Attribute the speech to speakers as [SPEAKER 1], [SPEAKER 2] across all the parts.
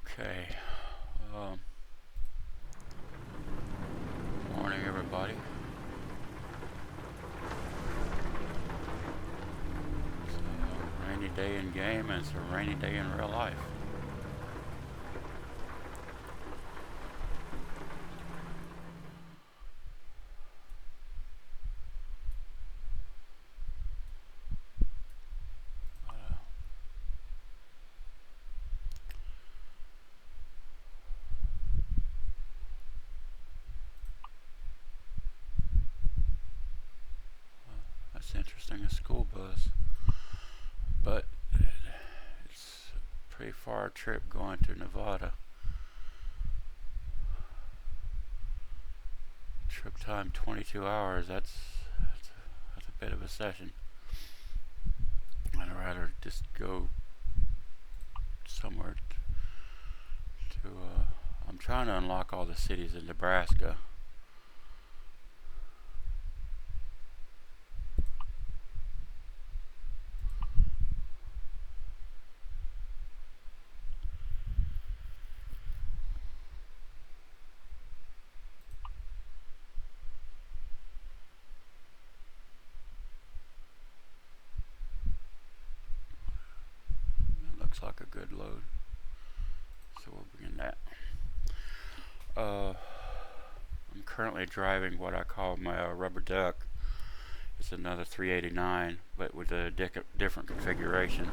[SPEAKER 1] Okay. Um, Morning, everybody. It's a rainy day in game, and it's a rainy day in real life. Uh, that's interesting, a school bus. But it's a pretty far trip going to Nevada. Trip time 22 hours. That's a bit of a session. I'd rather just go somewhere to I'm trying to unlock all the cities in Nebraska. It looks like a good load, so we'll begin that. I'm currently driving what I call my rubber duck. It's another 389, but with a different configuration.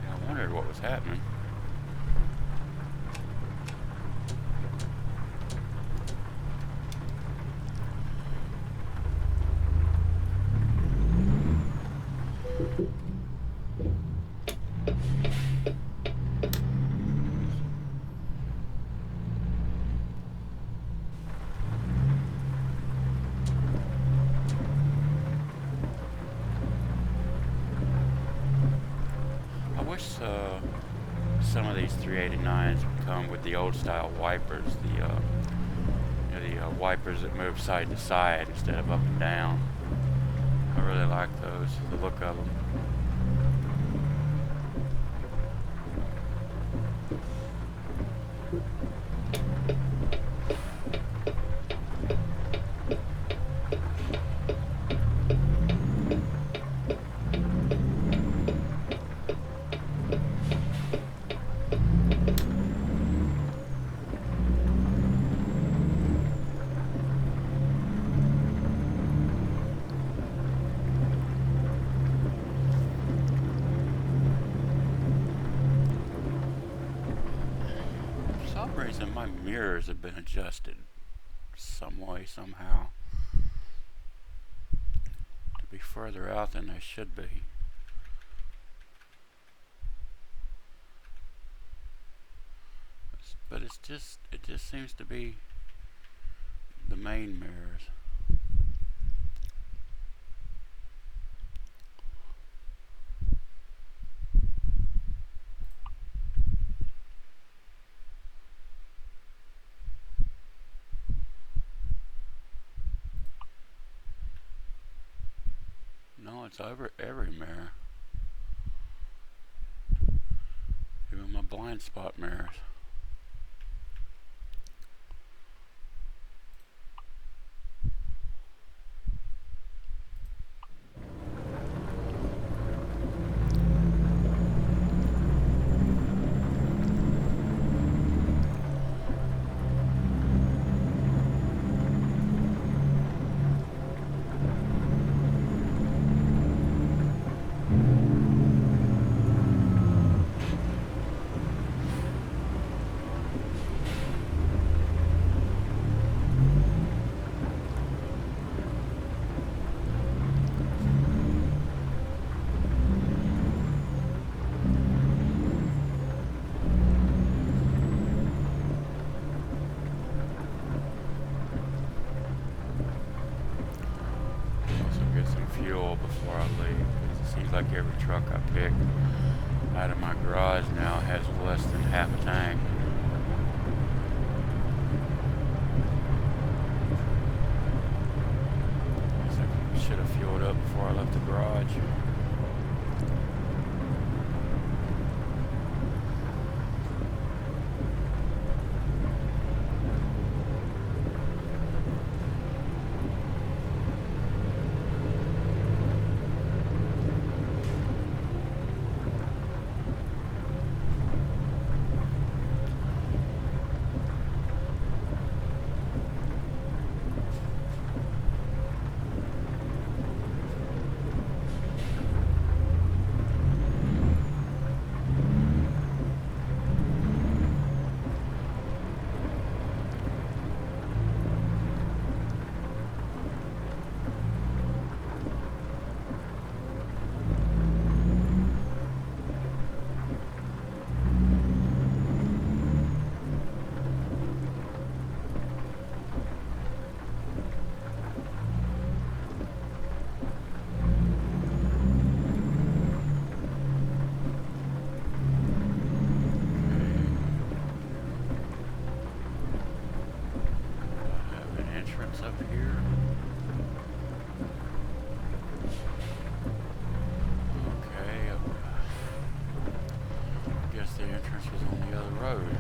[SPEAKER 1] Yeah, I wondered what was happening. I wish some of these 389s would come with the old style wipers, the wipers that move side to side instead of up and down. I really like those, the look of them. For some reason, my mirrors have been adjusted some way, somehow, to be further out than they should be. But it just seems to be the main mirrors. No, it's over every mirror, even my blind spot mirrors. Fuel before I leave. It seems like every truck I pick out of my garage now has less than half a tank. filled up before I left the garage. Up here. Okay. I guess the entrance was on the other road.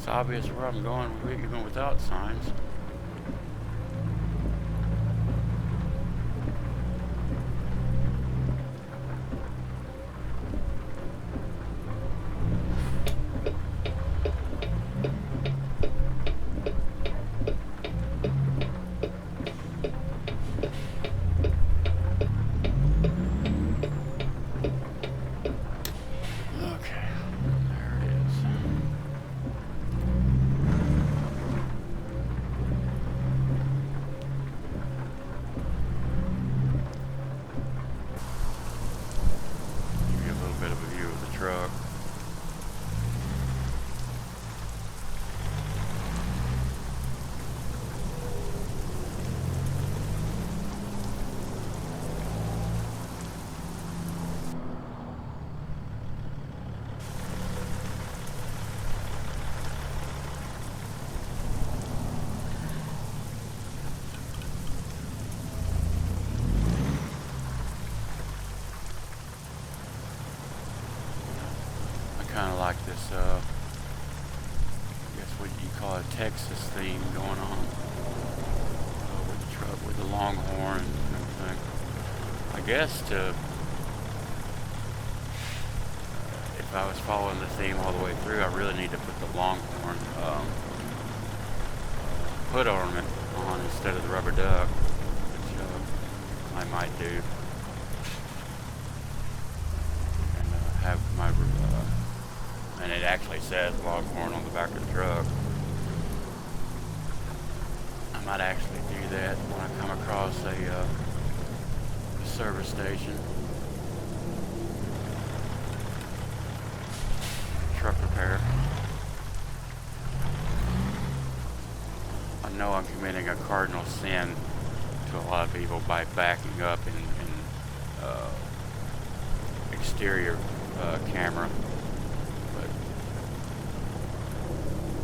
[SPEAKER 1] Obvious where I'm going, even without signs. guess what you call a Texas theme going on with the truck with the longhorn and everything. I guess if I was following the theme all the way through, I really need to put the longhorn hood ornament on instead of the rubber duck, which I might do, and have my and it actually says Longhorn on the back of the truck. I might actually do that when I come across a service station. Truck repair. I know I'm committing a cardinal sin to a lot of people by backing up in exterior camera.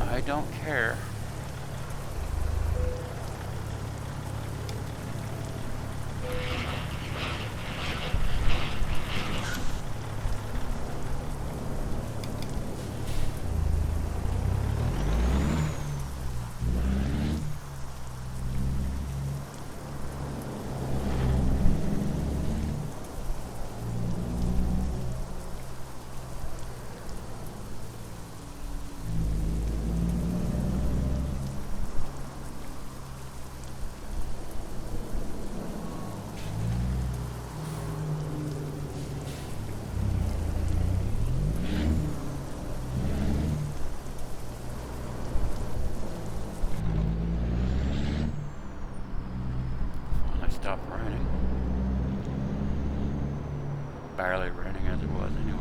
[SPEAKER 1] I don't care. Stopped raining. Barely raining as it was anyway.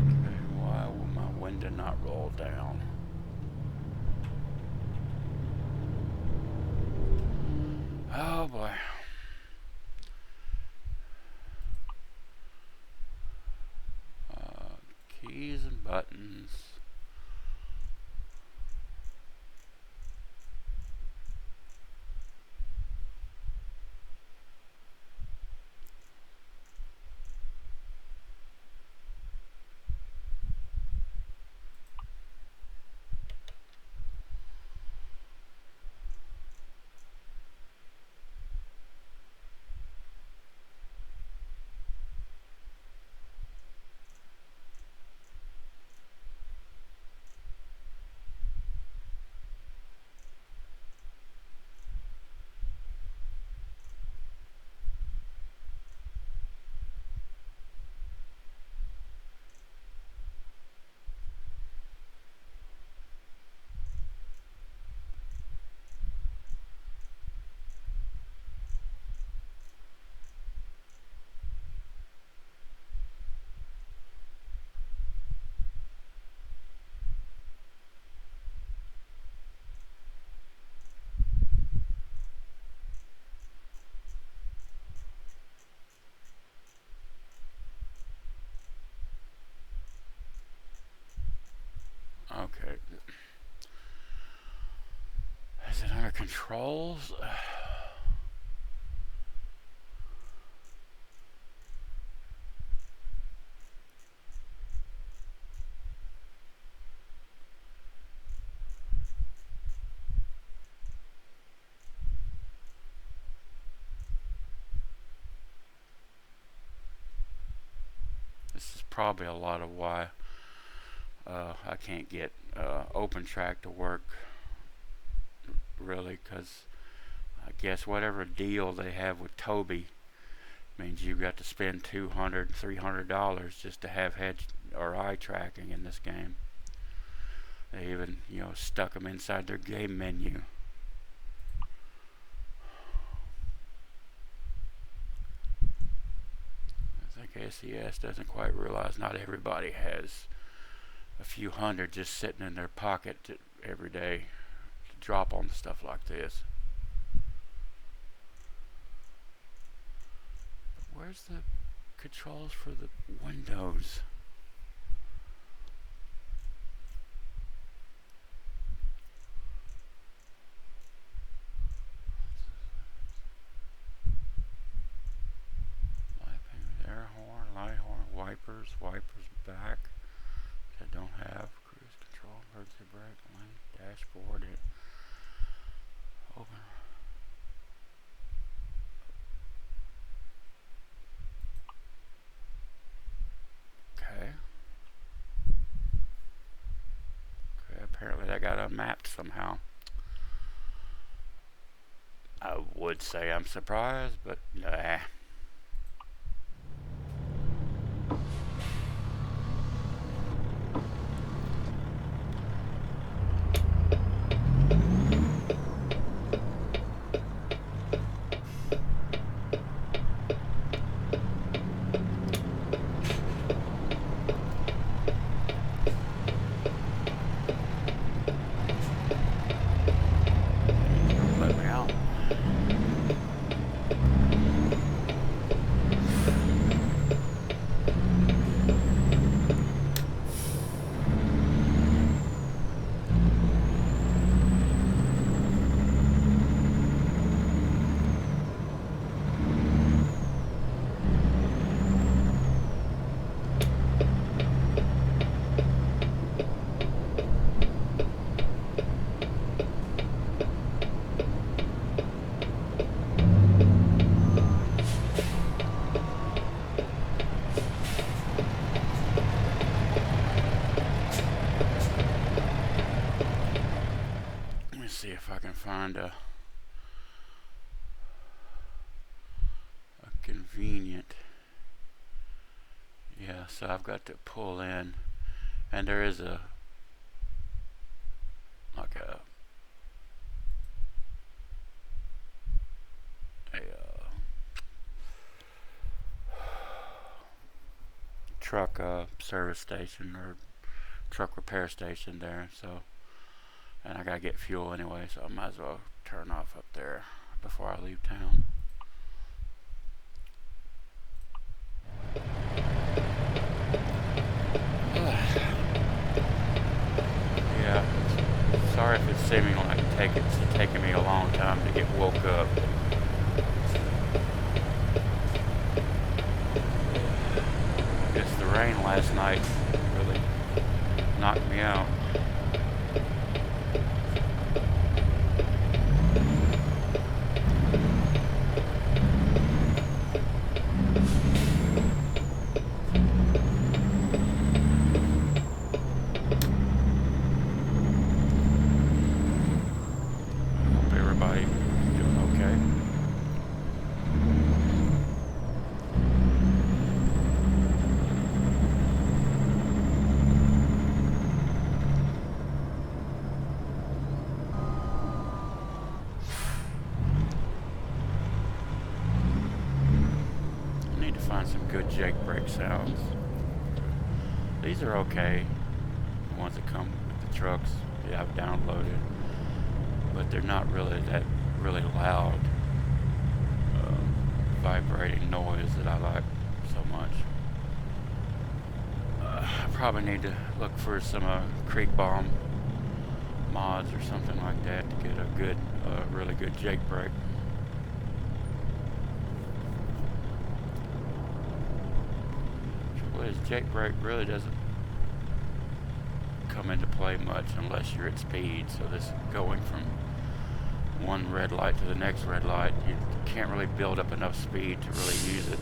[SPEAKER 1] Okay, why will my window not roll down? Oh boy. Keys and buttons. Okay. Is it under controls? This is probably a lot of why I can't get OpenTrack to work, really, because I guess whatever deal they have with Toby means you've got to spend $200, $300 just to have head or eye tracking in this game. They even, stuck them inside their game menu. I think SES doesn't quite realize not everybody has a few hundred just sitting in their pocket every day to drop on stuff like this. Where's the controls for the windows? Air horn, light horn, wipers back. I don't have cruise control, emergency brake, lane, dashboard, open. Okay. Okay, apparently that got unmapped somehow. I would say I'm surprised, but nah. See if I can find a convenient. Yeah, so I've got to pull in, and there is a like a truck service station or truck repair station there, so, and I gotta get fuel anyway, so I might as well turn off up there before I leave town. Yeah, sorry if it's seeming like it's taking me a long time to get woke up. I guess the rain last night really knocked me out. Good Jake brake sounds. These are okay. The ones that come with the trucks, yeah, I've downloaded, but they're not really that really loud, vibrating noise that I like so much. I probably need to look for some Creek Bomb mods or something like that to get a good, really good Jake brake. Jake brake really doesn't come into play much unless you're at speed. So this going from one red light to the next red light, you can't really build up enough speed to really use it.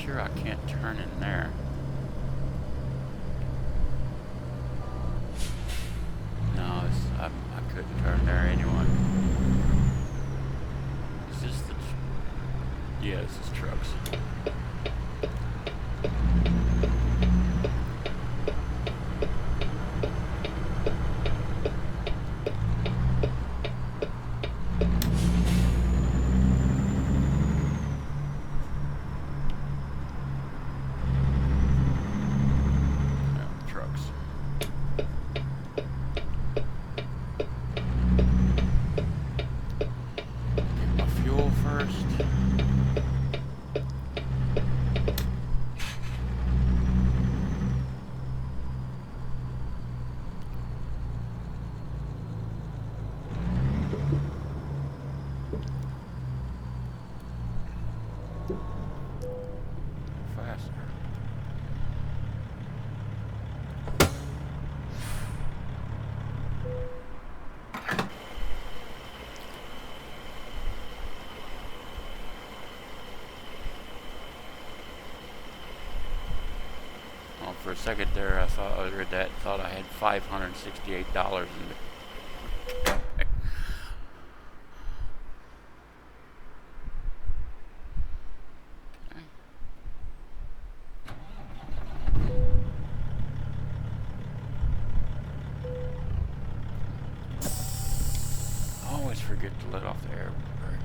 [SPEAKER 1] Sure, I can't turn in there. Yeah, this is trucks. For a second there, I thought I read that. Thought I had $568 in the. Always forget to let off the air brake.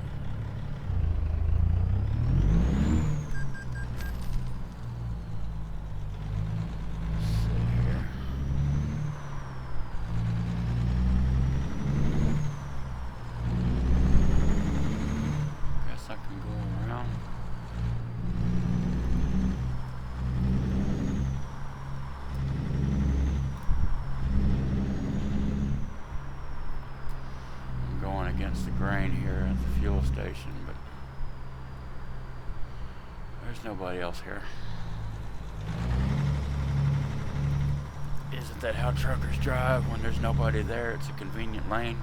[SPEAKER 1] Against the grain here at the fuel station, but there's nobody else here. Isn't that how truckers drive? When there's nobody there, it's a convenient lane.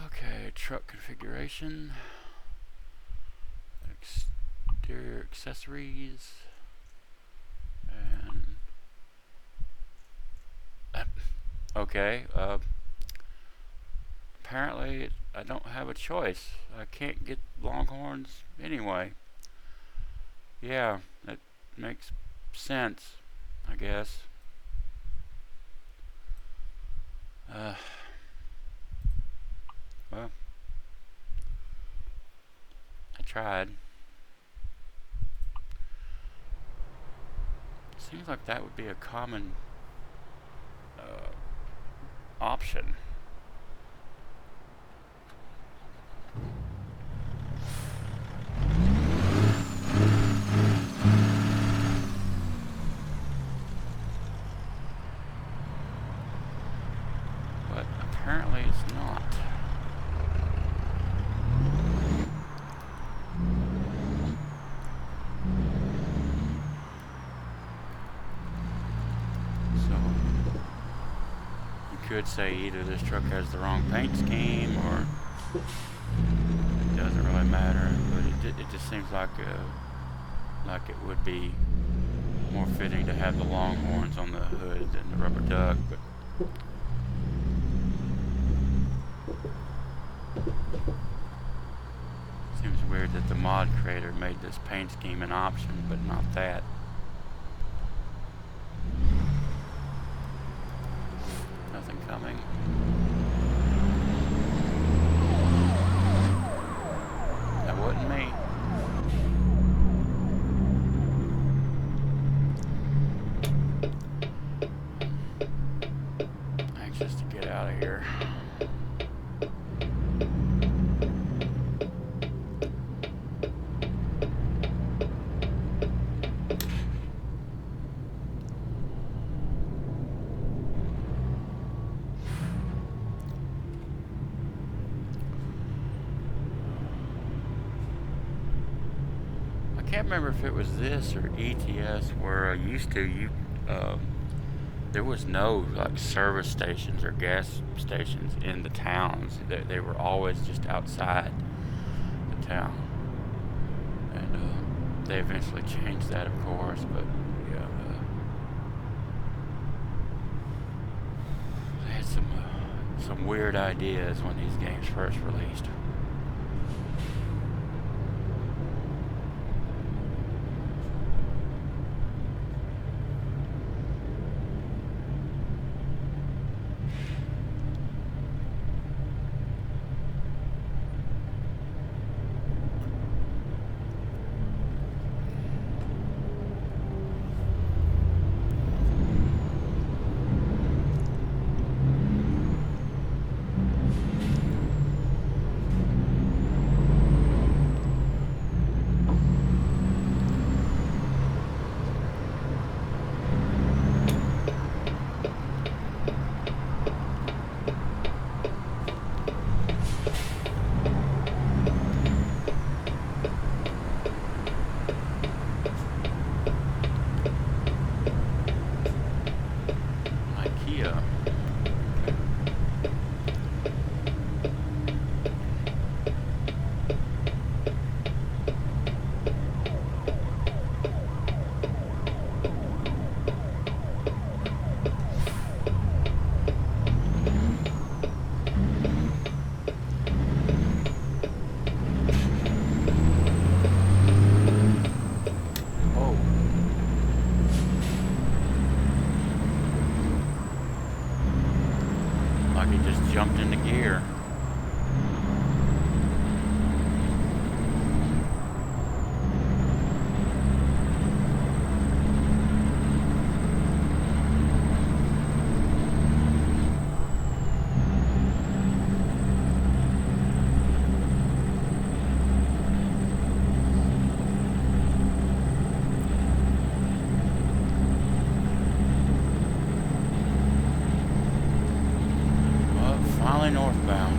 [SPEAKER 1] Okay, truck configuration. Exterior accessories, and okay, apparently I don't have a choice. I can't get Longhorns anyway. Yeah, that makes sense, I guess. Well, I tried. Seems like that would be a common option. But apparently it's not. Could say either this truck has the wrong paint scheme or it doesn't really matter, but it just seems like it would be more fitting to have the Longhorns on the hood than the rubber duck. But seems weird that the mod creator made this paint scheme an option, but not that. Nothing coming. That wasn't me. Anxious to get out of here. I can't remember if it was this or ATS where there was no like service stations or gas stations in the towns. They were always just outside the town, and they eventually changed that, of course. But yeah. some weird ideas when these games first released. He just jumped into gear. Northbound.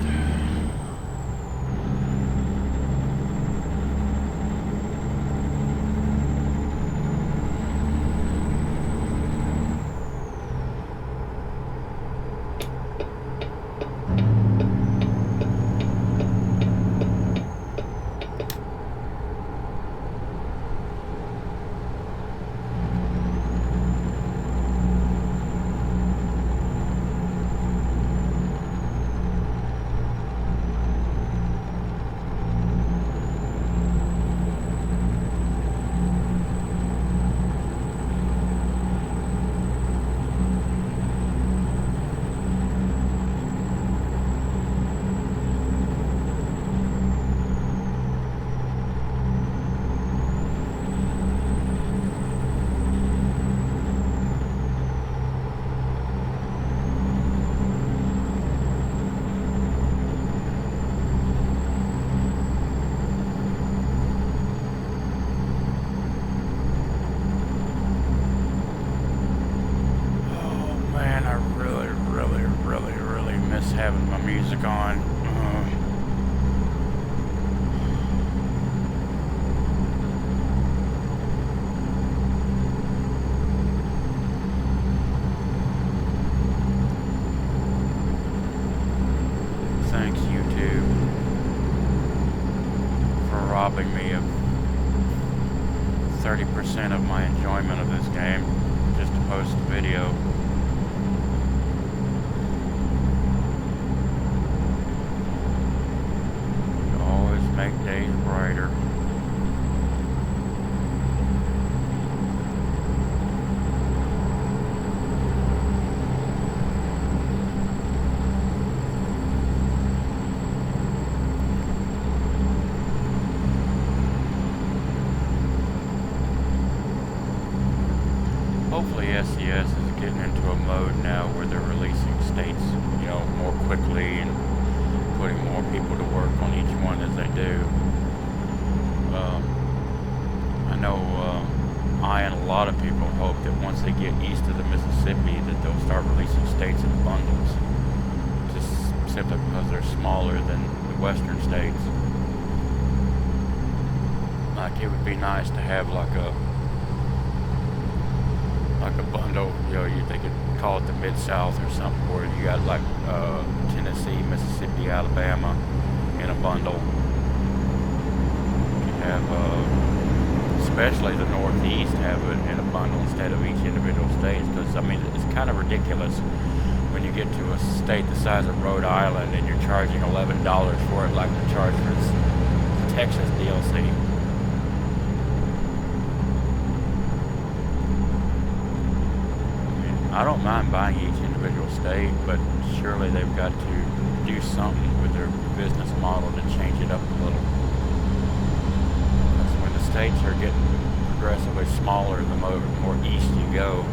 [SPEAKER 1] Having my music on. Thanks, YouTube, for robbing me of 30% of my enjoyment of this game just to post the video. Make days brighter. Hopefully SCS is getting into a mode now where they're releasing states, you know, more quickly and putting more people to work on each one as they do. I know I and a lot of people hope that once they get east of the Mississippi that they'll start releasing states in bundles, just simply because they're smaller than the western states. Like, it would be nice to have like a bundle, you know, they could call it the Mid-South or something, where you got like Tennessee, Mississippi, Alabama in a bundle. You have, especially the Northeast, have it in a bundle instead of each individual state, because, I mean, it's kind of ridiculous when you get to a state the size of Rhode Island and you're charging $11 for it like the charge for this Texas DLC. I don't mind buying each individual state, but surely they've got to do something with their business model to change it up a little. Because when the states are getting progressively smaller, the more east you go,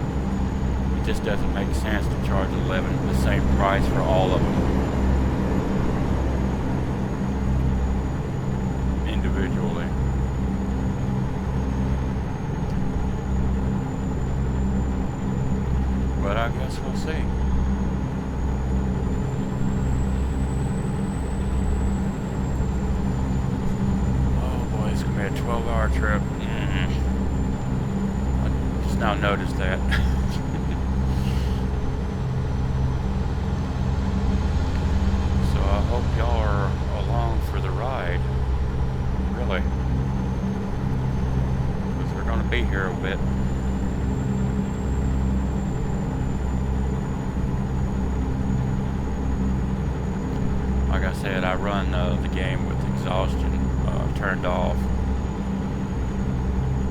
[SPEAKER 1] it just doesn't make sense to charge the same price for all of them individually. But I guess we'll see. Oh boy, it's gonna be a 12-hour trip. I just now noticed that. So I hope y'all are along for the ride. Really. Because we're gonna be here a bit. Like I said, I run the game with exhaustion turned off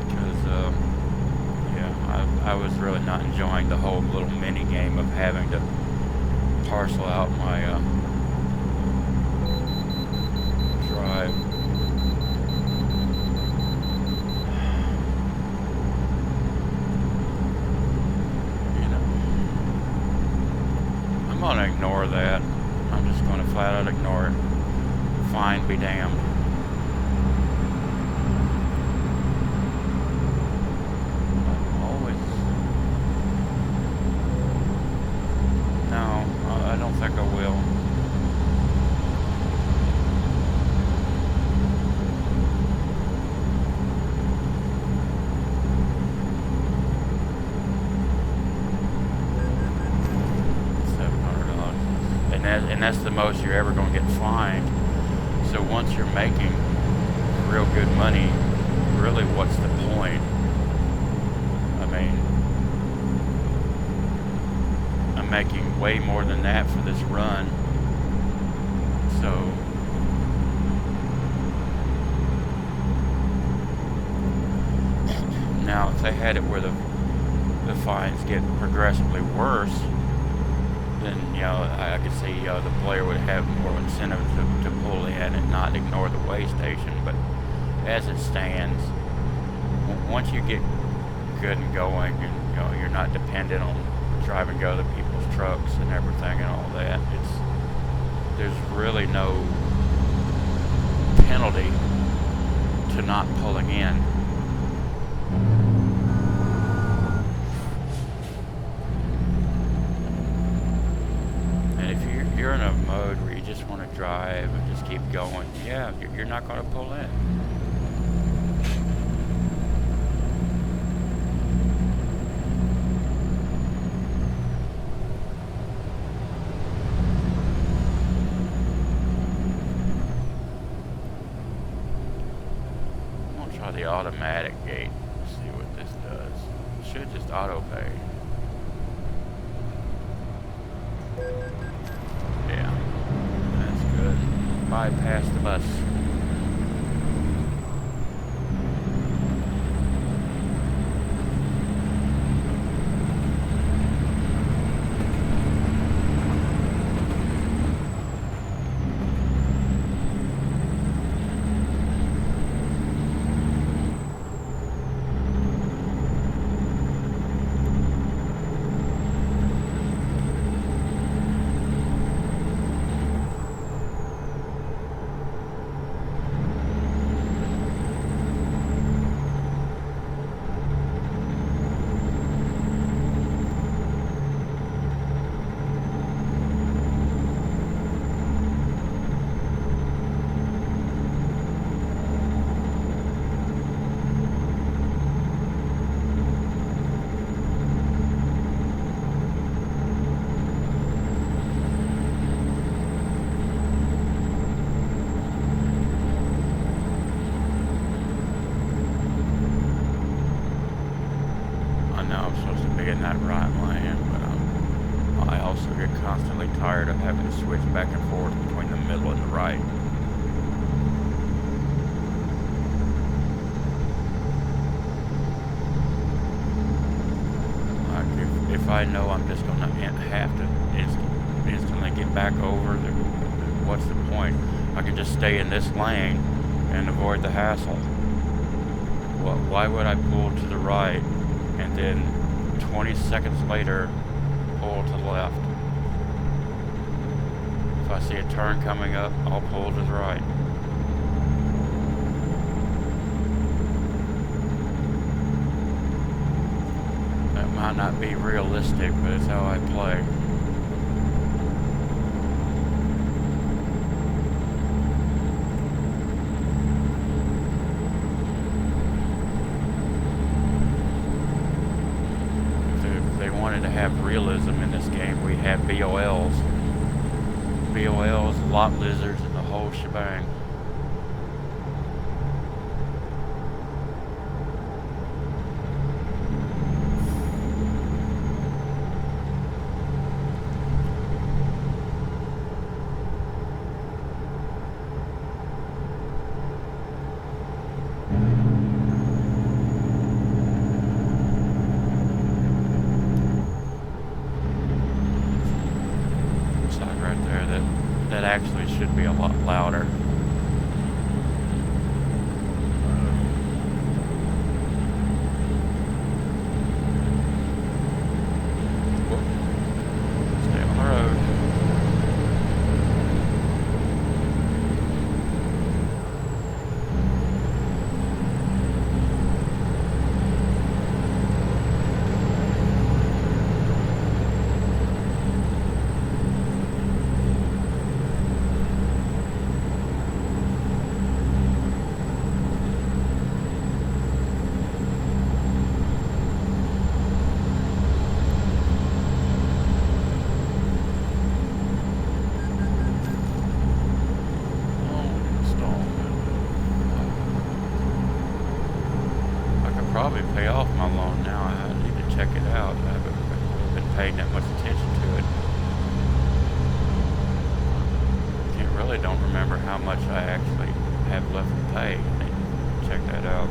[SPEAKER 1] because, yeah, I was really not enjoying the whole little mini game of having to parcel out my drive. You know, I'm gonna ignore that. I'm just going to flat out ignore it. Fine, be damned. Always. No, I don't think I will. And that's the most you're ever going to get fined. So once you're making real good money, really what's the point? I mean, I'm making way more than that for this run. So now if they had it where the fines get progressively worse, then, you know, I could see the player would have more incentive to pull in and not ignore the way station. But as it stands, once you get good and going, and you know you're not dependent on driving other people's trucks and everything and all that, there's really no penalty to not pulling in. You're in a mode where you just want to drive and just keep going, yeah, you're not going to pull in. I'm going to try the automatic gate, see what this does. It should just auto pay. Yeah, that's good. Bypass the bus. also get constantly tired of having to switch back and forth between the middle and the right. Like if I know I'm just going to have to instantly get back over, what's the point? I could just stay in this lane and avoid the hassle. Well, why would I pull to the right and then 20 seconds later pull to the left? If I see a turn coming up, I'll pull to the right. That might not be realistic, but it's how I play. To have realism in this game, we have BOLs, lot lizards, and the whole shebang. That actually should be a lot louder. Stay on the road. Probably pay off my loan now. I need to check it out. I haven't been paying that much attention to it. Don't remember how much I actually have left to pay. I need to check that out.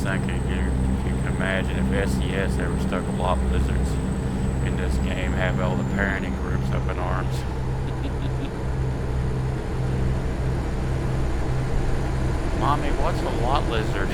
[SPEAKER 1] Thinking, if you can imagine if SES ever stuck a lot of lizards in this game, have all the parenting groups up in arms. Mommy, what's a lot lizard?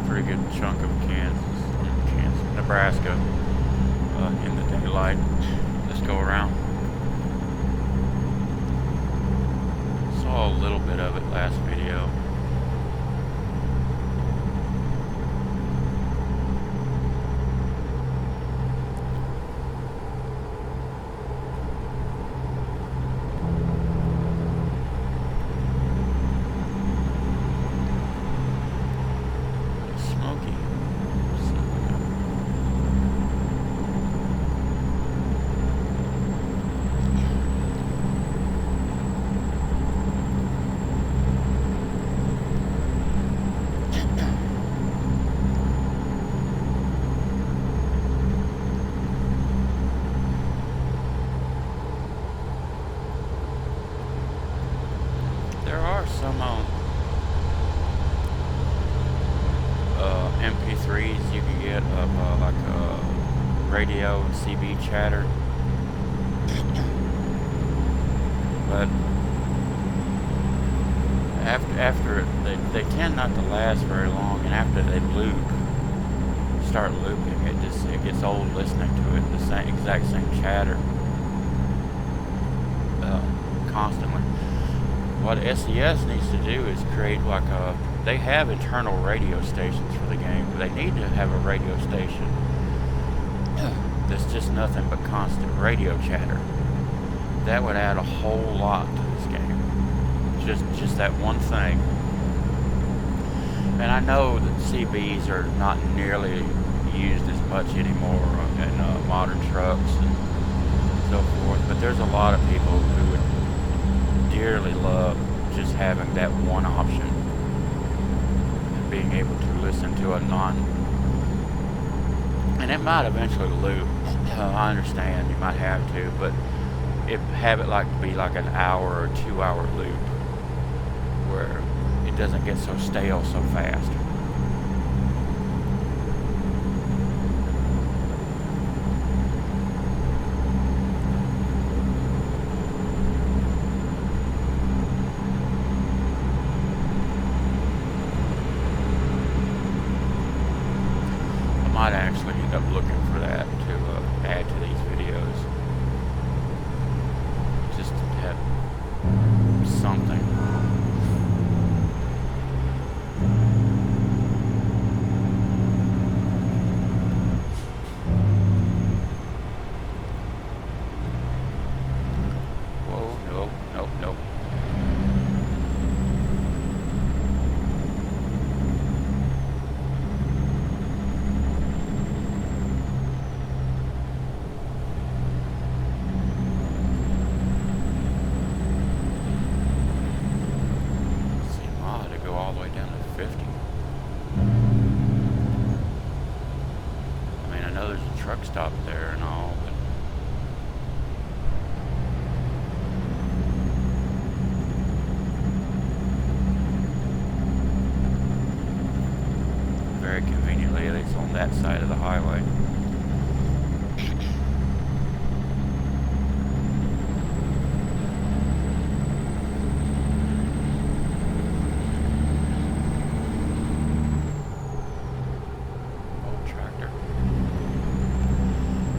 [SPEAKER 1] Pretty good chunk of Nebraska in the daylight. Just go around. Saw a little bit of it last video. radio and CB chatter. But after they tend not to last very long, and after they start looping, it gets old listening to it, the exact same chatter constantly. What SES needs to do is create they have internal radio stations for the game, but they need to have a radio station that's just nothing but constant radio chatter. That would add a whole lot to this game. Just that one thing. And I know that CBs are not nearly used as much anymore in modern trucks and so forth, but there's a lot of people who would dearly love just having that one option and being able to listen to a and it might eventually loop. I understand you might have to, but have it be like an hour or 2 hour loop where it doesn't get so stale so fast. I might actually end up looking for that to add to these videos, just to have something. Stop there and all, but very conveniently it's on that side of the highway.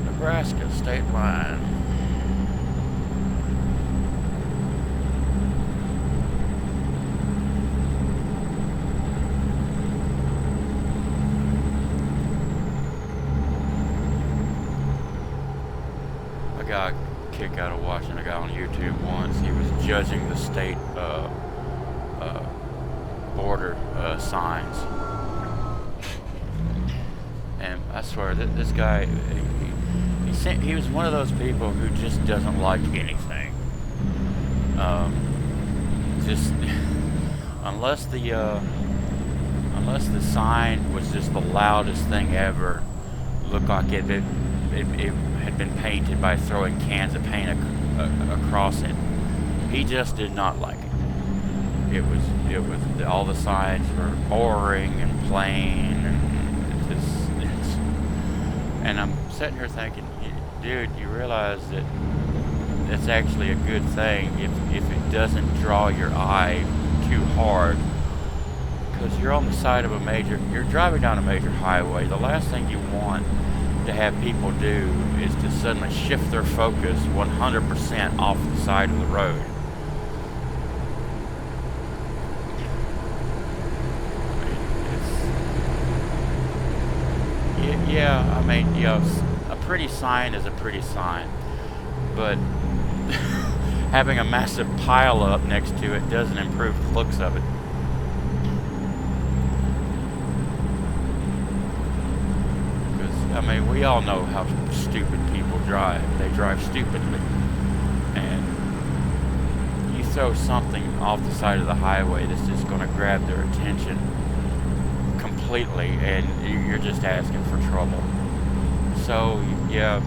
[SPEAKER 1] Nebraska state line. I got a kick out of watching a guy on YouTube once. He was judging the state border signs, and I swear that this guy. He was one of those people who just doesn't like anything. Just unless the sign was just the loudest thing ever, looked like it had been painted by throwing cans of paint across it. He just did not like it. It was all the signs were boring and plain, and I'm sitting here thinking, dude, you realize that it's actually a good thing if it doesn't draw your eye too hard, because you're on the side of you're driving down a major highway. The last thing you want to have people do is to suddenly shift their focus 100% off the side of the road. Yeah, I mean, a pretty sign is a pretty sign, but having a massive pile up next to it doesn't improve the looks of it. Because, I mean, we all know how stupid people drive. They drive stupidly. And you throw something off the side of the highway that's just going to grab their attention completely, and you're just asking for trouble. So yeah,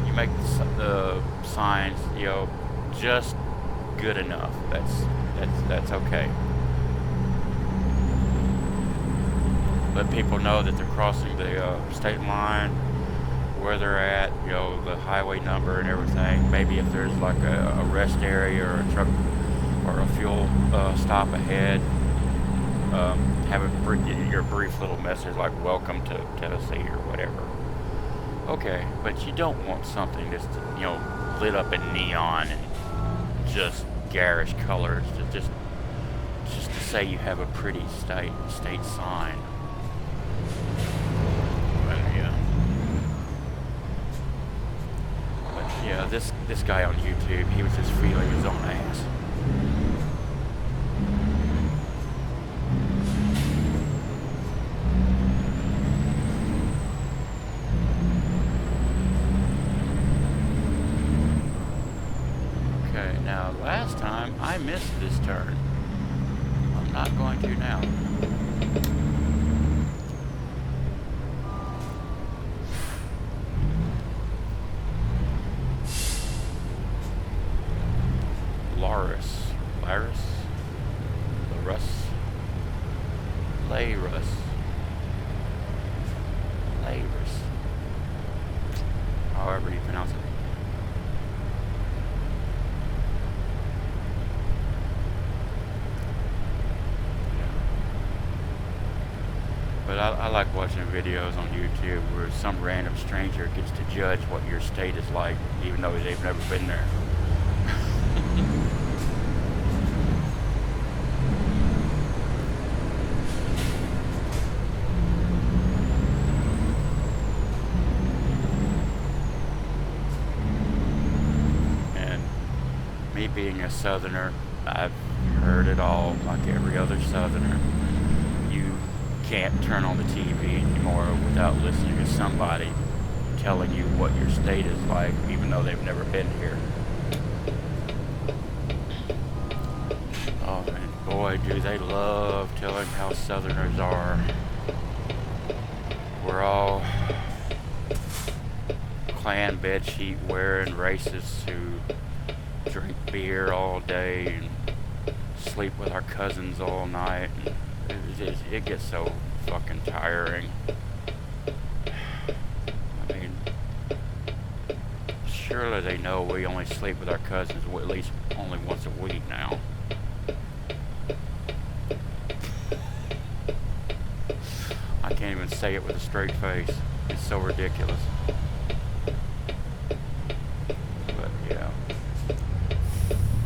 [SPEAKER 1] you make the signs, just good enough. That's okay. Let people know that they're crossing the state line, where they're at, you know, the highway number and everything. Maybe if there's like a rest area or a truck or a fuel stop ahead, have your brief little message like "Welcome to Tennessee" or whatever. Okay, but you don't want something that's, you know, lit up in neon and just garish colors to just to say you have a pretty state sign. But yeah, this guy on YouTube, he was just feeling his own ass. Okay, now last time I missed this turn. I'm not going to now. However you pronounce it. But I like watching videos on YouTube where some random stranger gets to judge what your state is like, even though they've never been there. And me being a Southerner, I've heard it all, like every other Southerner. You can't turn on the TV anymore without listening to somebody telling you what your state is like, even though they've never been here. Oh, and boy, do they love telling how Southerners are. We're all Klan bedsheet wearing racists who drink beer all day and sleep with our cousins all night. It gets so fucking tiring. I mean, surely they know we only sleep with our cousins at least only once a week now. I can't even say it with a straight face. It's so ridiculous. But yeah,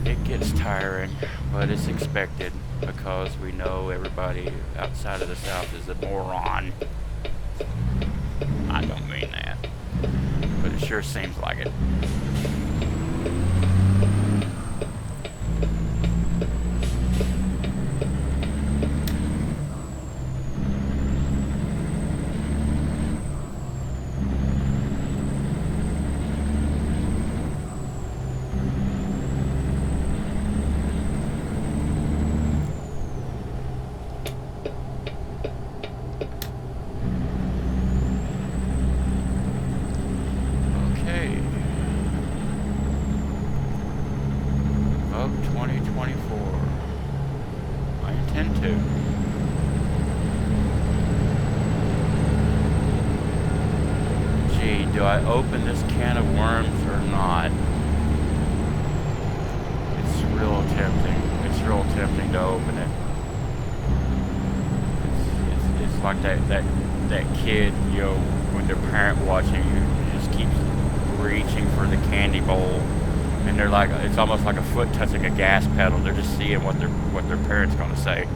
[SPEAKER 1] it gets tiring, but it's expected. Because we know everybody outside of the South is a moron. I don't mean that, but it sure seems like it. Do I open this can of worms or not? It's real tempting. It's real tempting to open it. It's like that kid, you know, when their parent watching you just keeps reaching for the candy bowl, and they're like, it's almost like a foot touching a gas pedal. They're just seeing what their parent's gonna say.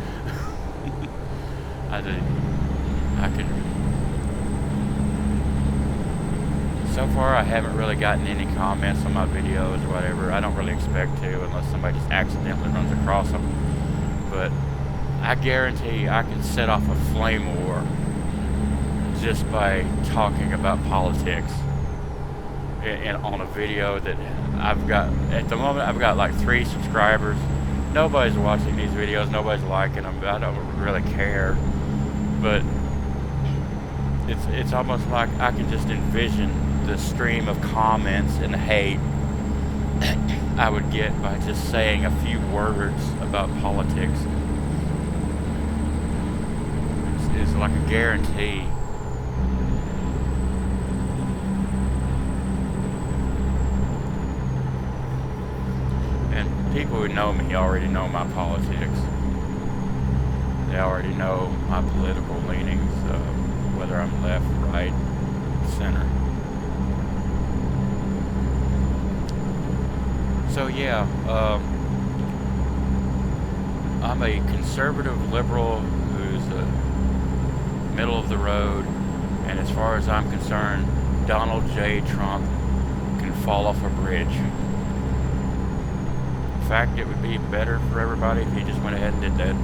[SPEAKER 1] So far, I haven't really gotten any comments on my videos or whatever. I don't really expect to unless somebody just accidentally runs across them. But I guarantee I can set off a flame war just by talking about politics on a video that I've got. At the moment, I've got like 3 subscribers. Nobody's watching these videos. Nobody's liking them. I don't really care. But it's almost like I can just envision the stream of comments and hate I would get by just saying a few words about politics. It's like a guarantee. people who know me already know my politics. They already know my political leanings, whether I'm left, right, center. So yeah, I'm a conservative liberal who's middle of the road, and as far as I'm concerned, Donald J. Trump can fall off a bridge. In fact, it would be better for everybody if he just went ahead and did that.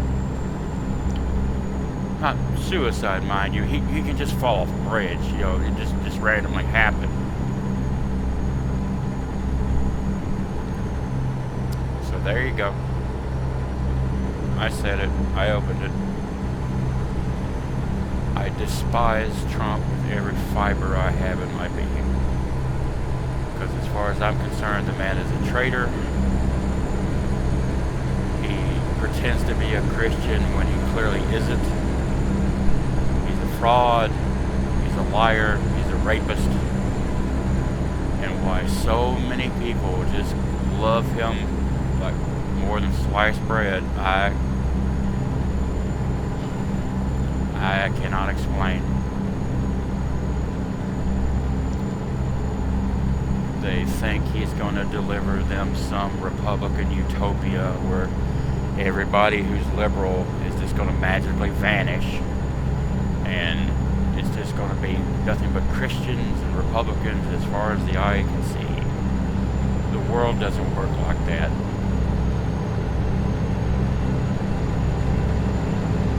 [SPEAKER 1] Not suicide, mind you. He can just fall off a bridge. You know, it just randomly happen. So there you go. I said it. I opened it. I despise Trump with every fiber I have in my being. Because as far as I'm concerned, the man is a traitor. He pretends to be a Christian when he clearly isn't. He's a fraud. He's a liar. He's a rapist. And why so many people just love him like more than sliced bread, I cannot explain. They think he's going to deliver them some Republican utopia where everybody who's liberal is just going to magically vanish, and it's just going to be nothing but Christians and Republicans as far as the eye can see. The world doesn't work like that.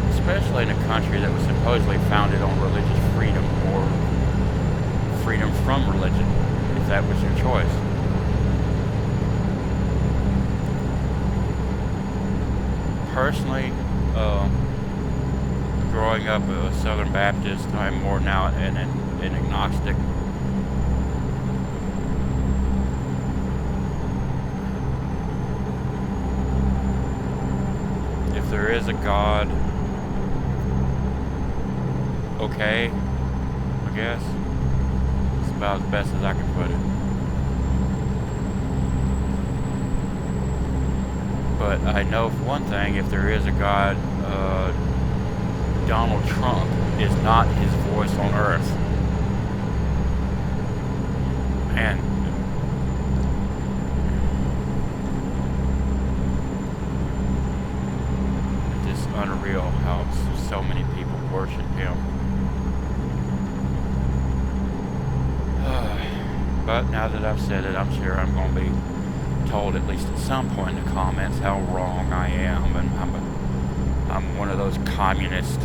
[SPEAKER 1] Especially in a country that was supposedly founded on religious freedom or freedom from religion, if that was your choice. Personally, growing up a Southern Baptist, I'm more now an agnostic. If there is a God, okay, I guess. It's about as best as I can put it. But I know for one thing, if there is a God, Donald Trump is not his voice on earth. Man, it's just unreal how so many people worship him. But now that I've said it, I'm sure I'm going to be told at least at some point in the comments how wrong I am, and I'm one of those communist,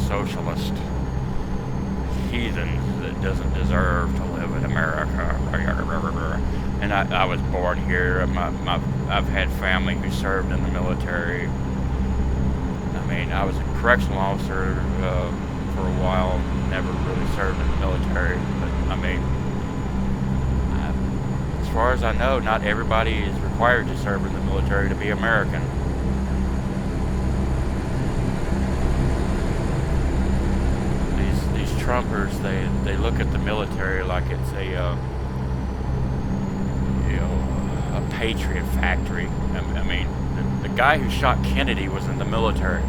[SPEAKER 1] socialist heathens that doesn't deserve to live in America. And I was born here. I've had family who served in the military. I mean, I was a correctional officer for a while, never really served in the military, but I mean, as far as I know, not everybody is required to serve in the military to be American. These Trumpers, they look at the military like it's a patriot factory. I mean, the guy who shot Kennedy was in the military.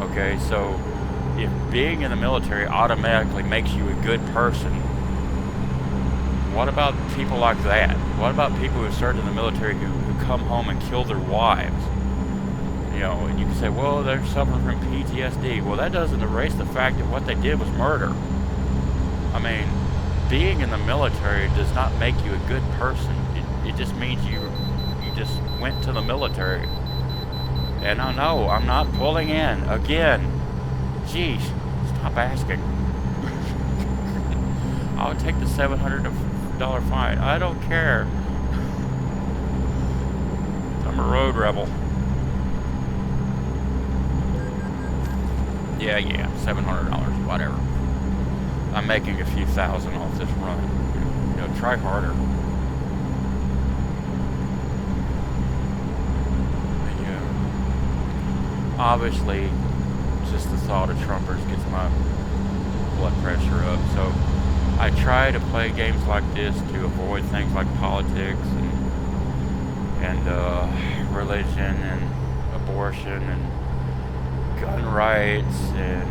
[SPEAKER 1] Okay, so if being in the military automatically makes you a good person, what about people like that? What about people who served in the military who come home and kill their wives? You know, and you can say, well, they're suffering from PTSD. Well, that doesn't erase the fact that what they did was murder. I mean, being in the military does not make you a good person. It just means you just went to the military. And I know, I'm not pulling in. Again, jeez, stop asking. I'll take the $700 fine. I don't care. I'm a road rebel. Yeah, $700, whatever. I'm making a few thousand off this run. You know, try harder. Obviously, just the thought of Trumpers gets my blood pressure up. So I try to play games like this to avoid things like politics and religion and abortion and gun rights and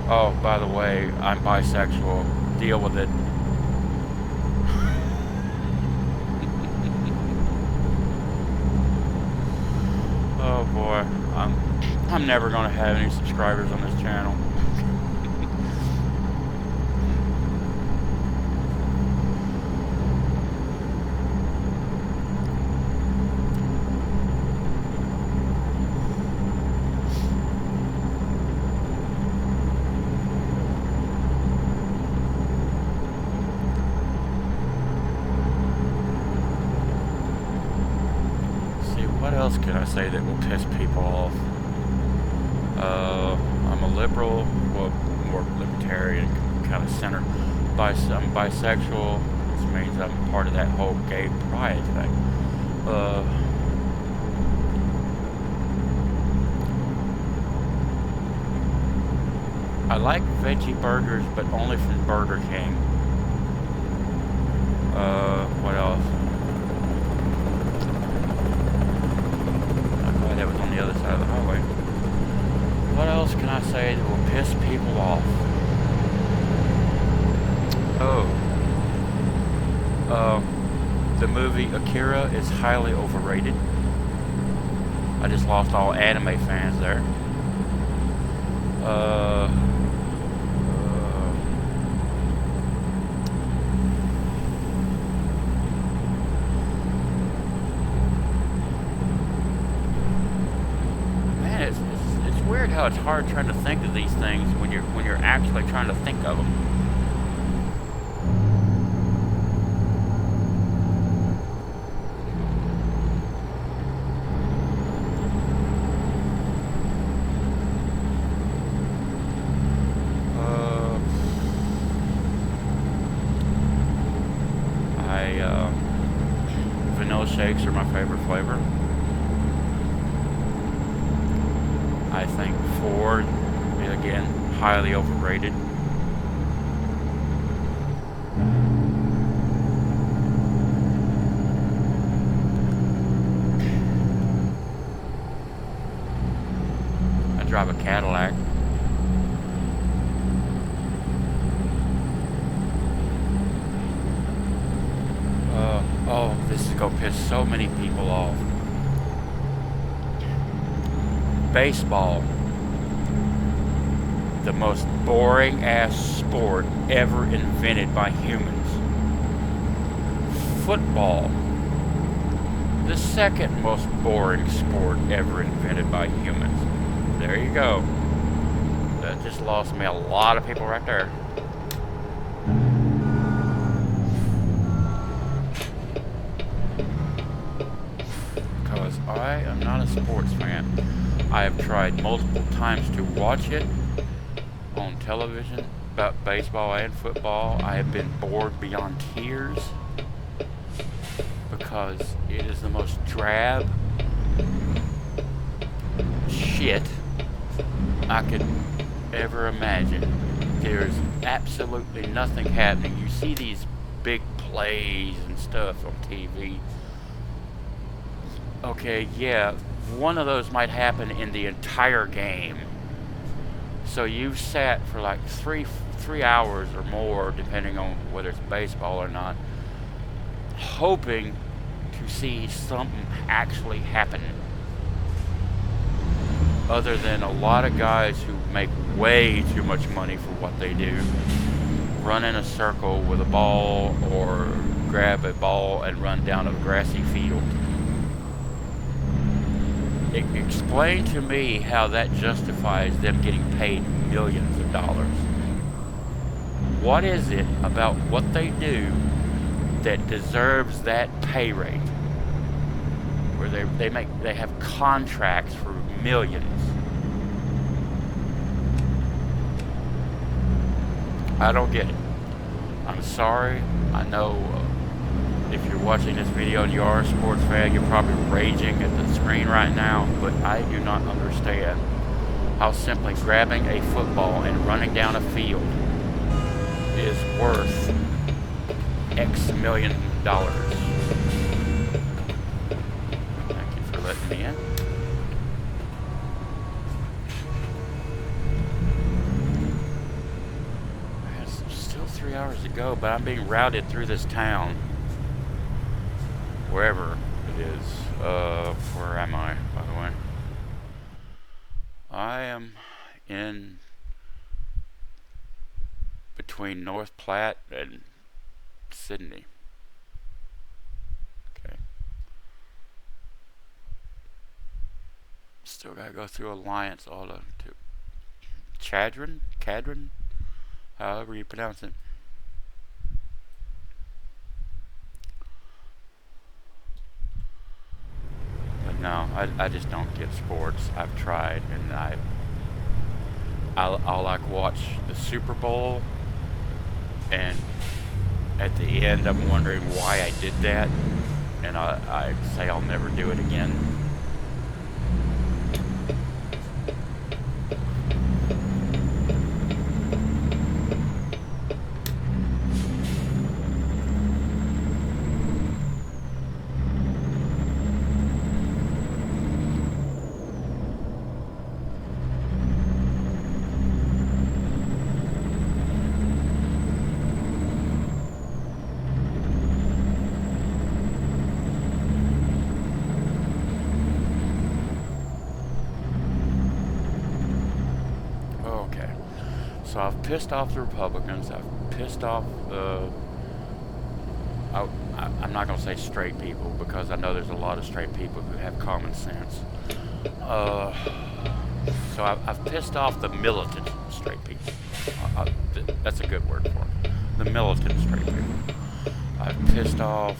[SPEAKER 1] oh, by the way, I'm bisexual. Deal with it. Oh boy, I'm never gonna have any subscribers on this channel. What else can I say that will piss people off? I'm a liberal, well, more libertarian, kind of center. I'm bisexual, which means I'm part of that whole gay pride thing. I like veggie burgers, but only from Burger King. What else? That was on the other side of the highway. What else can I say that will piss people off? The movie Akira is highly overrated. I just lost all anime fans there. It's weird how it's hard trying to think of these things when you're actually trying to think of them. Vanilla shakes are my favorite flavor. I think Ford, again, highly overrated. I drive a Cadillac. Oh, this is gonna piss so many people off. Baseball, the most boring ass sport ever invented by humans. Football, the second most boring sport ever invented by humans. There you go. That just lost me a lot of people right there. Because I am not a sports fan. I have tried multiple times to watch it on television, about baseball and football. I have been bored beyond tears because it is the most drab shit I could ever imagine. There's absolutely nothing happening. You see these big plays and stuff on TV. Okay, yeah, one of those might happen in the entire game. So you've sat for like three hours or more, depending on whether it's baseball or not, hoping to see something actually happen. Other than a lot of guys who make way too much money for what they do, run in a circle with a ball or grab a ball and run down a grassy field. Explain to me how that justifies them getting paid millions of dollars. What is it about what they do that deserves that pay rate? Where they have contracts for millions. I don't get it. I'm sorry. I know if you're watching this video and you are a sports fan, you're probably raging at the screen right now, but I do not understand how simply grabbing a football and running down a field is worth X million dollars. letting me in. Still 3 hours to go, but I'm being routed through this town. Wherever it is. Where am I, by the way? I am in between North Platte and Sydney. Okay. Still gotta go through Alliance all to Cadron, however you pronounce it. But no, I just don't get sports. I've tried, and I'll like watch the Super Bowl, and at the end I'm wondering why I did that, and I say I'll never do it again. So I've pissed off the Republicans. I've pissed off I'm not going to say straight people, because I know there's a lot of straight people who have common sense. So I've pissed off the militant straight people. That's a good word for it. The militant straight people. I've pissed off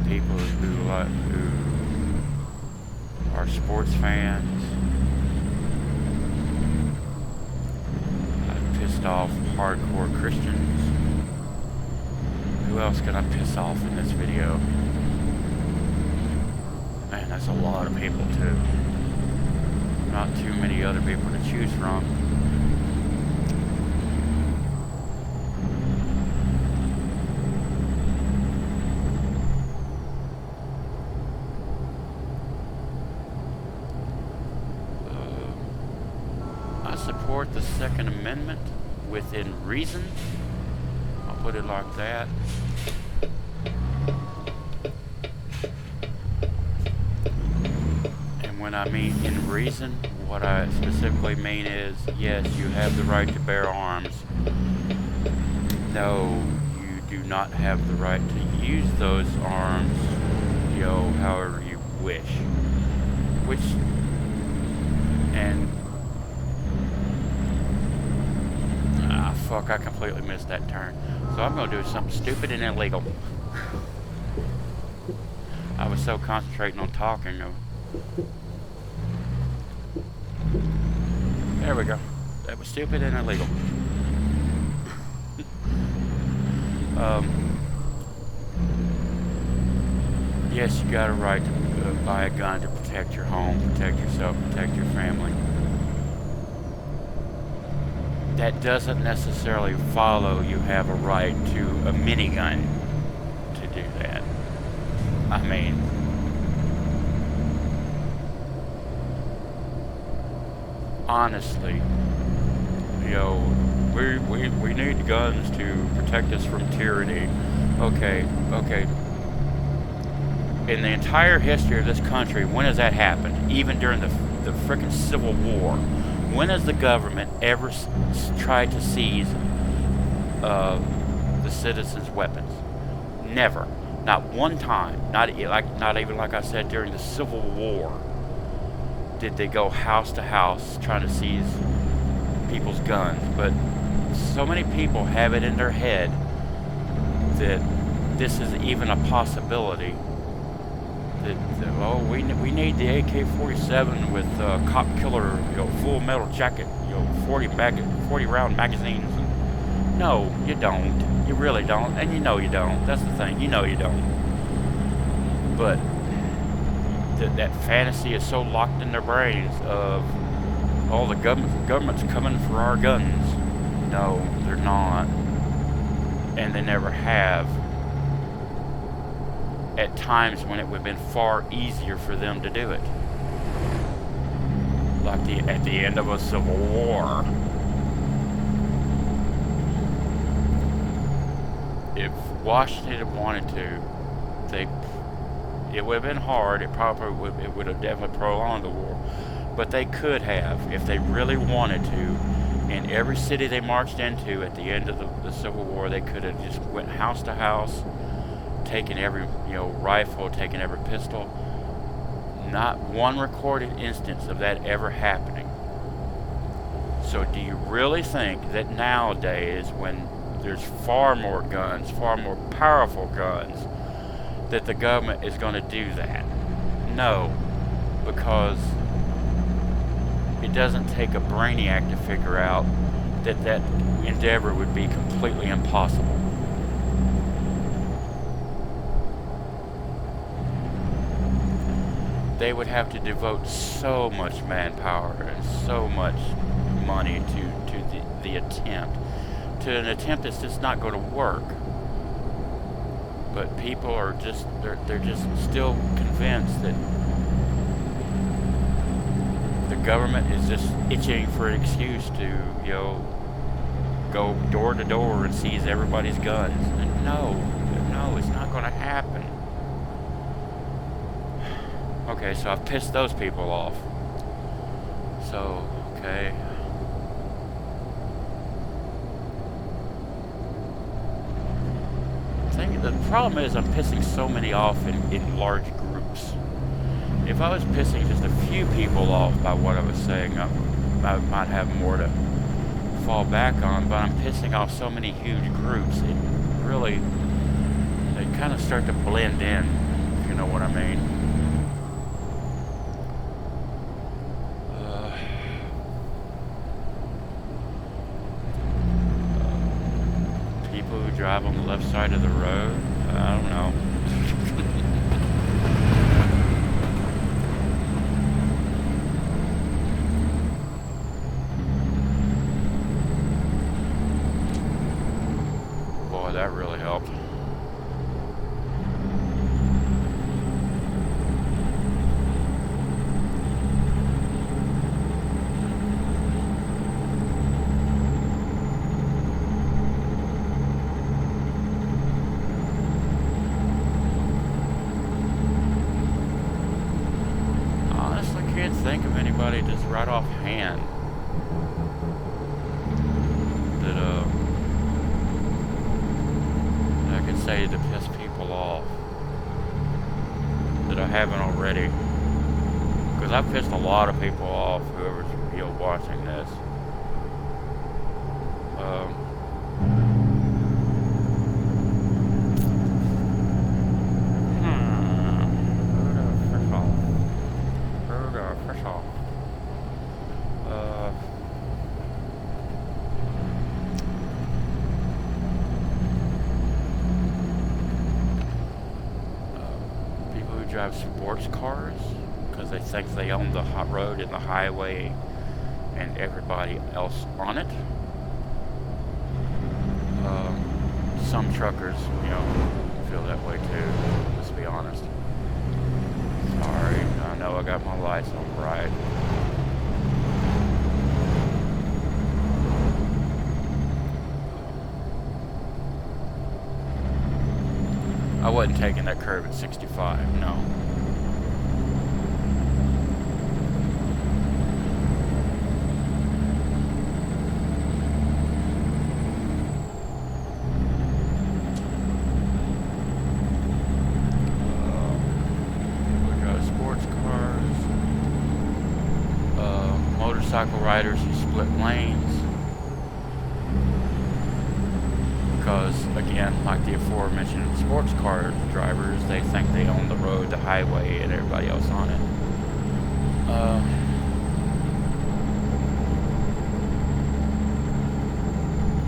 [SPEAKER 1] people who are sports fans. I've pissed off hardcore Christians. Who else can I piss off in this video? Man, that's a lot of people too. Not too many other people to choose from. Support the Second Amendment within reason. I'll put it like that. And when I mean in reason, what I specifically mean is, yes, you have the right to bear arms. No, you do not have the right to use those arms, however you wish. Fuck, I completely missed that turn. So I'm going to do something stupid and illegal. I was so concentrating on talking. There we go. That was stupid and illegal. Yes, you got a right to buy a gun to protect your home, protect yourself, protect your family. That doesn't necessarily follow you have a right to a minigun to do that. I mean, honestly, we need guns to protect us from tyranny. Okay. In the entire history of this country, when has that happened? Even during the frickin' Civil War. When has the government ever tried to seize the citizens' weapons? Never. Not one time. Not even like I said during the Civil War did they go house to house trying to seize people's guns. But so many people have it in their head that this is even a possibility. We need the AK-47 with cop killer, full metal jacket, 40 round magazines. No, you don't. You really don't, and you know you don't. That's the thing. You know you don't. But that fantasy is so locked in their brains of all the government's coming for our guns. No, they're not, and they never have. at times when it would have been far easier for them to do it. Like at the end of a civil war. If Washington had wanted to, it would have been hard. It would have definitely prolonged the war. But they could have, if they really wanted to. In every city they marched into at the end of the Civil War, they could have just went house to house, taken every rifle, taken every pistol. Not one recorded instance of that ever happening. So do you really think that nowadays, when there's far more guns, far more powerful guns, that the government is going to do that? No, because it doesn't take a brainiac to figure out that that endeavor would be completely impossible. They would have to devote so much manpower and so much money to the attempt. To an attempt that's just not going to work. But people are just, they're just still convinced that the government is just itching for an excuse to, go door to door and seize everybody's guns. And no, it's not going to happen. Okay, so I've pissed those people off. So, okay. The problem is I'm pissing so many off in large groups. If I was pissing just a few people off by what I was saying, I might have more to fall back on, but I'm pissing off so many huge groups, it really, they kind of start to blend in, if you know what I mean. People who drive on the left side of the road, I don't know. Boy, that really helped. Think of anybody just right offhand that I could say to piss people off that I haven't already, because I've pissed a lot of people off, whoever's watching this. Drive sports cars because they think they own the hot road and the highway and everybody else on it. Some truckers, feel that way too. Let's be honest. Sorry, I know I got my lights on bright. I wasn't taking that curve at 65, no. We got sports cars, motorcycle riders who split lanes. Because, again, like the aforementioned sports car drivers, they think they own the road, the highway, and everybody else on it.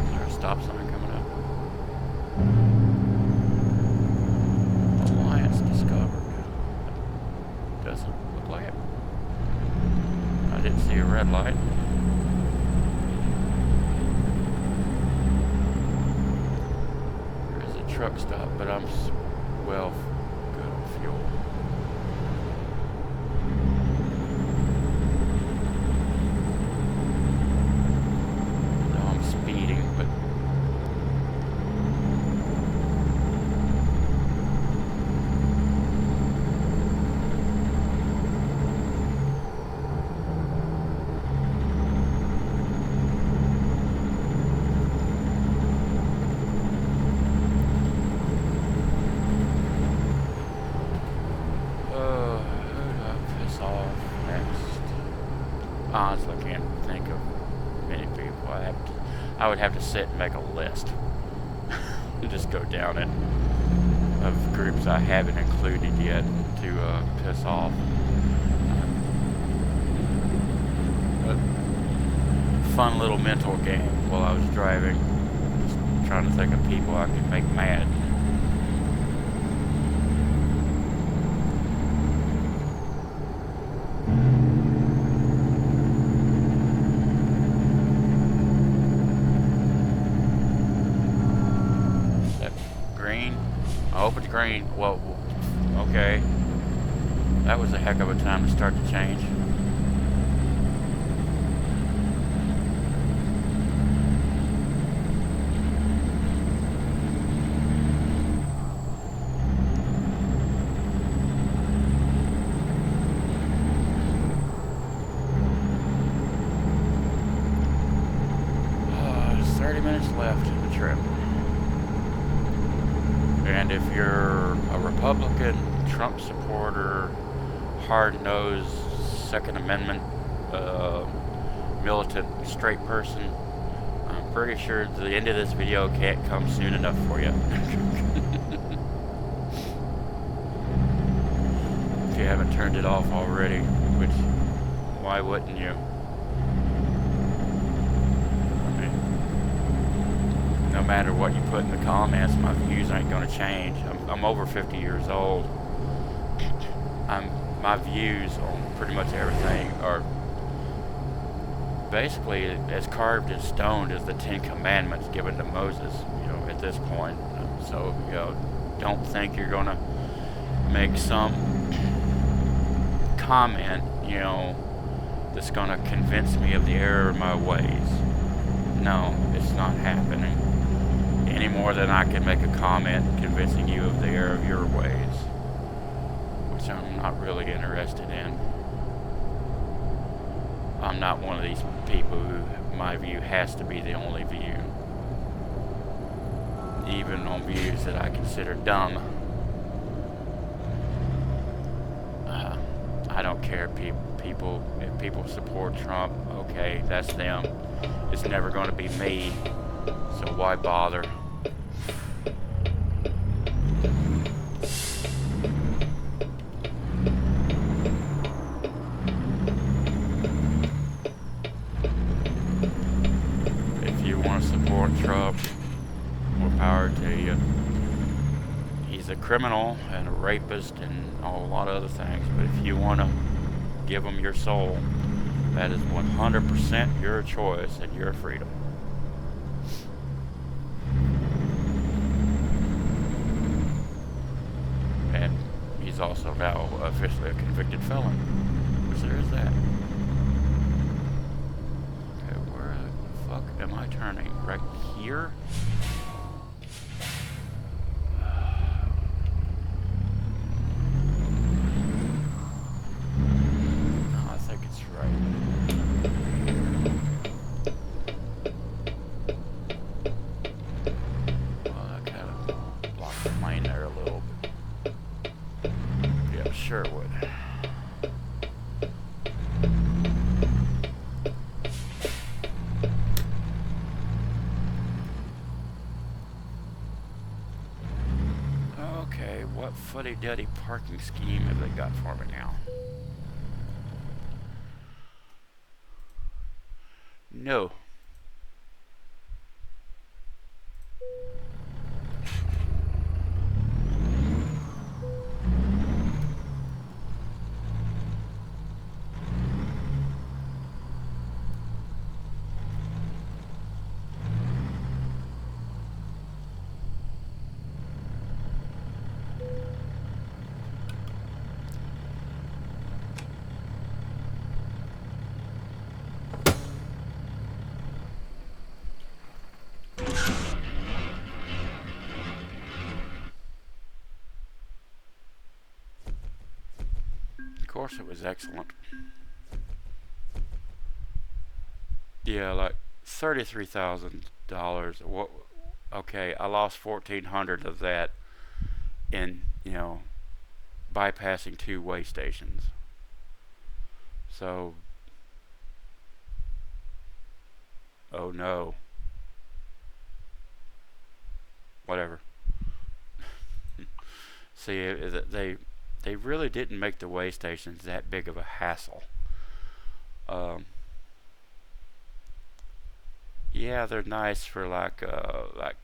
[SPEAKER 1] Is there a stop sign coming up? Alliance discovered. Doesn't look like it. I didn't see a red light. Truck stop, but well, good. fuel. No, I'm speeding, but honestly, I can't think of many people. I would have to sit and make a list and just go down it of groups I haven't included yet to piss off. But fun little mental game while I was driving, just trying to think of people I could make mad. I hope it's green. Well, okay. That was a heck of a time to start the change. There's 30 minutes left in the trip. And if you're a Republican, Trump supporter, hard-nosed, Second Amendment, militant, straight person, I'm pretty sure the end of this video can't come soon enough for you. If you haven't turned it off already, which, why wouldn't you? No matter what you put in the comments, my views ain't gonna change. I'm over 50 years old. My views on pretty much everything are basically as carved in stone as the 10 Commandments given to Moses, at this point. So, don't think you're gonna make some comment, that's gonna convince me of the error of my ways. No, it's not happening. Any more than I can make a comment convincing you of the error of your ways, which I'm not really interested in. I'm not one of these people who my view has to be the only view, even on views that I consider dumb. I don't care if people support Trump, okay, that's them. It's never going to be me, so why bother? If you want to support Trump, more power to you. He's a criminal and a rapist and a lot of other things, but if you want to give him your soul, that is 100% your choice and your freedom. And he's also now officially a convicted felon, which there is that. Okay, where the fuck am I turning? Right here? Sure it would. Okay, what fuddy-duddy parking scheme have they got for me now? No. course it was excellent. Yeah, like $33,000. What? Okay, I lost 1,400 of that in bypassing two way stations. So, oh no, whatever. See, they really didn't make the way stations that big of a hassle. Um, yeah, they're nice for like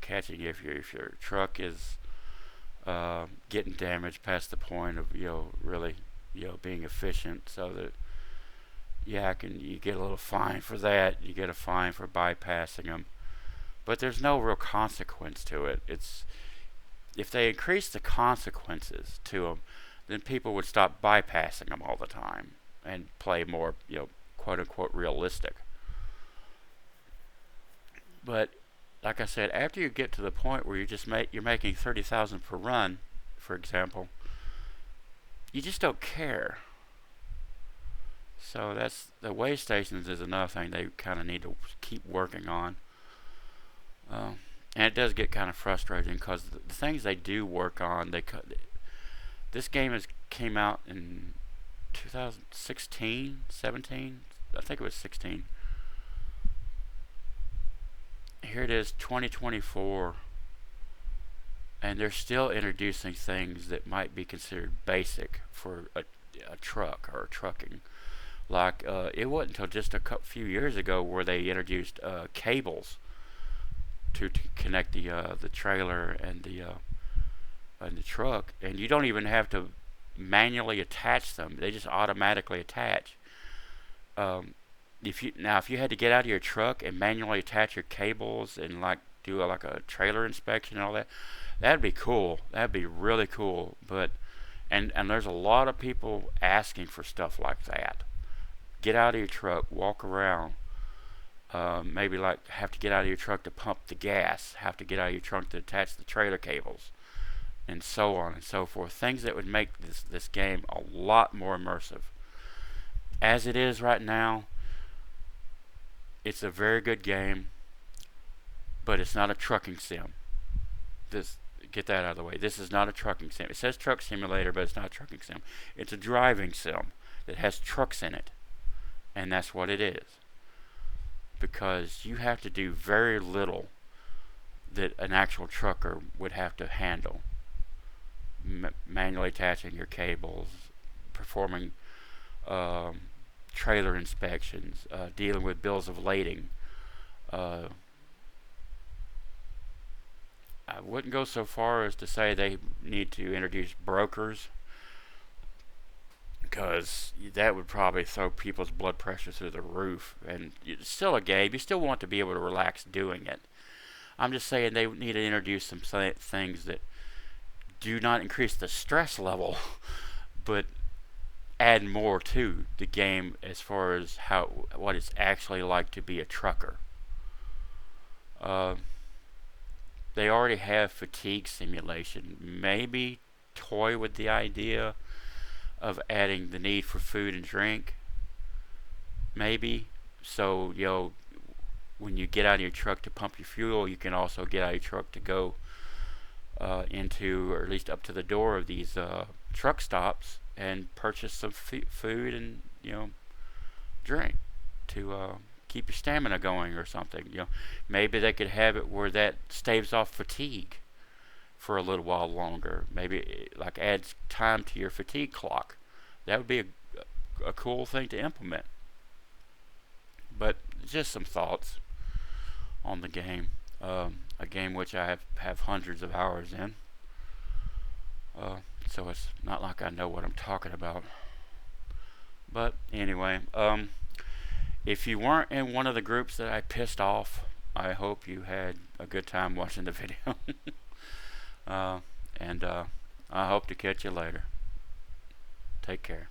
[SPEAKER 1] catching if your truck is getting damaged past the point of really being efficient, so that you get a little fine for that. You get a fine for bypassing them, but there's no real consequence to it. It's if they increase the consequences to them, then people would stop bypassing them all the time and play more, quote unquote, realistic. But like I said, after you get to the point where you're making 30,000 per run, for example, you just don't care. So that's the way stations is another thing they kind of need to keep working on. And it does get kind of frustrating because the things they do work on, this game came out in 2016, 17, I think it was 16. Here it is, 2024, and they're still introducing things that might be considered basic for a truck or trucking. Like it wasn't until just a few years ago where they introduced cables to connect the trailer and the truck, and you don't even have to manually attach them; they just automatically attach. If you had to get out of your truck and manually attach your cables and like do like a trailer inspection and all that, that'd be cool. That'd be really cool. But and there's a lot of people asking for stuff like that. Get out of your truck, walk around. Maybe like have to get out of your truck to pump the gas, have to get out of your truck to attach the trailer cables, and so on and so forth. Things that would make this game a lot more immersive. As it is right now, it's a very good game, but it's not a trucking sim. Get that out of the way. This is not a trucking sim. It says truck simulator, but it's not a trucking sim. It's a driving sim that has trucks in it, and that's what it is. Because you have to do very little that an actual trucker would have to handle. Manually attaching your cables, performing trailer inspections, dealing with bills of lading. I wouldn't go so far as to say they need to introduce brokers, because that would probably throw people's blood pressure through the roof. And it's still a game. You still want to be able to relax doing it. I'm just saying they need to introduce some things that do not increase the stress level, but add more to the game as far as what it's actually like to be a trucker. They already have fatigue simulation. Maybe toy with the idea of adding the need for food and drink. Maybe. So, when you get out of your truck to pump your fuel, you can also get out of your truck to go into, or at least up to the door of these truck stops and purchase some food and, drink to keep your stamina going or something. Maybe they could have it where that staves off fatigue for a little while longer. Maybe like adds time to your fatigue clock. That would be a cool thing to implement. But just some thoughts on the game. A game which I have hundreds of hours in. So it's not like I know what I'm talking about. But anyway, if you weren't in one of the groups that I pissed off, I hope you had a good time watching the video. And I hope to catch you later. Take care.